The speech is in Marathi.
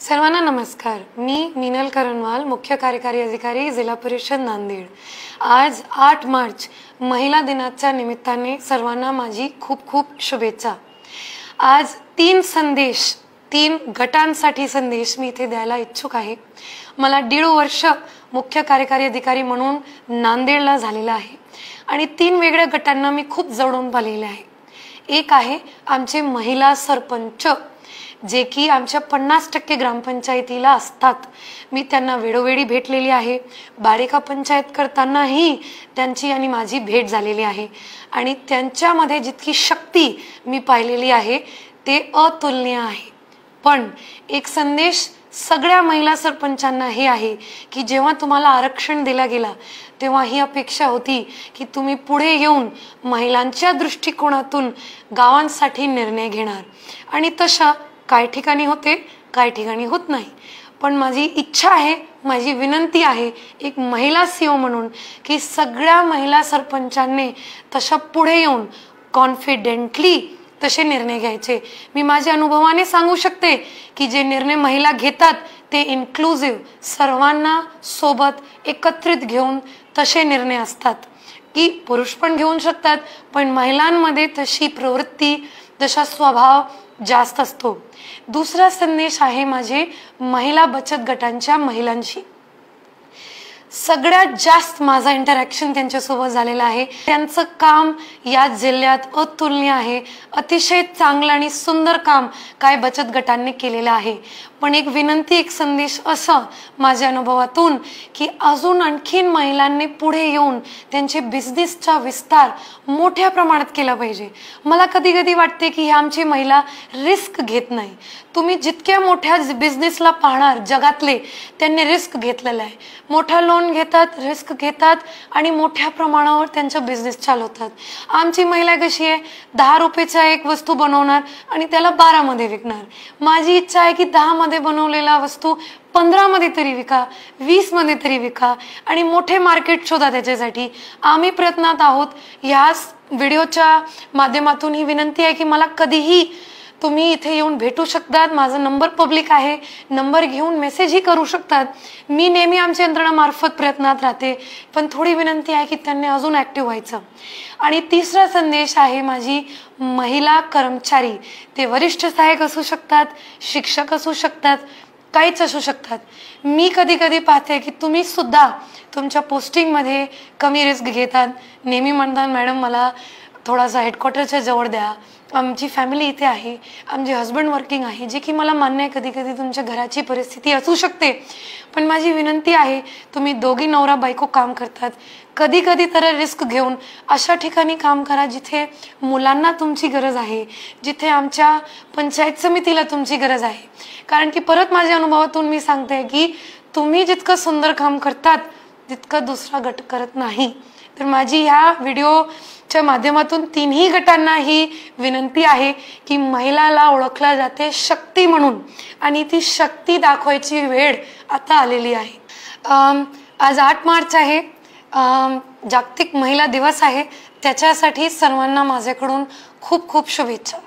सर्वांना नमस्कार। मी मीनल करणवाल, मुख्य कार्यकारी अधिकारी, जिल्हा परिषद नांदेड। आज 8 मार्च महिला दिनाच्या निमित्ताने सर्वांना माझी खूप खूप शुभेच्छा। आज 3 गटांसाठी संदेश मी इथे द्यायला इच्छुक आहे। मला 1.5 वर्ष मुख्य कार्यकारी अधिकारी म्हणून नांदेडला झालेला आहे आणि 3 वेगळ्या गटांना मी खूप जवळून पाहिलेले आहे। एक आहे आमचे महिला सरपंच, जे की आमच्या 50% ग्रामपंचायतीला असतात। मी त्यांना वेळोवेळी भेटलेली आहे। बारिका पंचायत करतानाही त्यांची आणि माझी भेट झालेली आहे आणि त्यांच्यामध्ये जितकी शक्ती मी पाहिलेली आहे ते अतुलनीय आहे। पण एक संदेश सगळ्या महिला सरपंचांना हे आहे की जेव्हा तुम्हाला आरक्षण दिला गेला तेव्हा ही अपेक्षा होती की तुम्ही पुढे येऊन महिलांच्या दृष्टिकोनातून गावांसाठी निर्णय घेणार आणि तशा काही ठिकाणी होते, काही ठिकाणी होत नाही। पण माझी इच्छा आहे, माझी विनंती आहे एक महिला सीओ म्हणून की सगळ्या महिला सरपंचांनी तशा पुढे येऊन कॉन्फिडेंटली तसे निर्णय घ्यायचे। मी माझ्या अनुभवाने सांगू शकते की जे निर्णय महिला घेतात ते इन्क्लुसिव्ह, सर्वांना सोबत एकत्रित घेऊन तसे निर्णय असतात की पुरुष पण घेऊ शकतात, पण महिलांमध्ये तशी प्रवृत्ती, तसा स्वभाव जास्त असतो। दुसरा संदेश आहे माझे महिला बचत गटांच्या महिलांशी। सगळ्यात जास्त माझा इंटरॅक्शन त्यांच्यासोबत झालेला आहे। त्यांचं काम या जिल्ह्यात अतुलनीय आहे। अतिशय चांगलं आणि सुंदर काम काय बचत गटांनी केलेलं आहे। पण एक विनंती, एक संदेश असं माझ्या अनुभवातून की अजून आणखीन महिलांनी पुढे येऊन त्यांचे बिझनेसचा विस्तार मोठ्या प्रमाणात केला पाहिजे। मला कधी कधी वाटते की ह्या आमची महिला रिस्क घेत नाही। तुम्ही जितक्या मोठ्या बिझनेसला पाहणार जगातले, त्यांनी रिस्क घेतलेला आहे। मोठा लोन घेतात, रिस्क घेतात आणि मोठ्या प्रमाणावर त्यांचा बिझनेस चालवतात। आमची महिला कशी आहे, 10 रुपयाचा एक वस्तू बनवणार आणि त्याला 12 मध्ये विकणार। माझी इच्छा आहे की 10 मध्ये बनवलेला वस्तू 15 मध्ये तरी विका, 20 मध्ये तरी विका आणि मोठे मार्केट शोधा त्याच्यासाठी। आम्ही प्रयत्नात आहोत। या व्हिडिओच्या माध्यमातून ही विनंती आहे की मला कधीही तुम्ही इथे येऊन भेटू शकतात। माझा नंबर पब्लिक आहे, नंबर घेऊन मेसेजही करू शकतात। मी नेहमी आमच्या यंत्रणामार्फत प्रयत्नात राहते, पण थोडी विनंती आहे की त्यांनी अजून ऍक्टिव्ह व्हायचं। आणि तिसरा संदेश आहे माझी महिला कर्मचारी, ते वरिष्ठ सहाय्यक असू शकतात, शिक्षक असू शकतात, काहीच असू शकतात। मी कधी कधी पाहते की तुम्ही सुद्धा तुमच्या पोस्टिंगमध्ये कमी रिस्क घेतात। नेहमी म्हणतात मॅडम मला थोडासा हेडक्वार्टरच्या जवळ द्या, आमची फॅमिली इथे आहे, आमचे हस्बंड वर्किंग आहे, जे की मला मान्य आहे कधी कधी तुमच्या घराची परिस्थिती असू शकते। पण माझी विनंती आहे तुम्ही दोघी नवरा बायको काम करतात, कधी कधी तर रिस्क घेऊन अशा ठिकाणी काम करा जिथे मुलांना तुमची गरज आहे, जिथे आमच्या पंचायत समितीला तुमची गरज आहे। कारण की परत माझ्या अनुभवातून मी सांगते की तुम्ही जितकं सुंदर काम करतात तितकं दुसरा गट करत नाही। तर माझी ह्या व्हिडिओच्या माध्यमातून 3ही गटांना ही विनंती आहे की महिलाला ओळखला जाते शक्ती म्हणून आणि ती शक्ती दाखवायची वेळ आता आलेली आहे। आज 8 मार्च आहे, जागतिक महिला दिवस आहे। त्याच्यासाठी सर्वांना माझ्याकडून खूप खूप शुभेच्छा।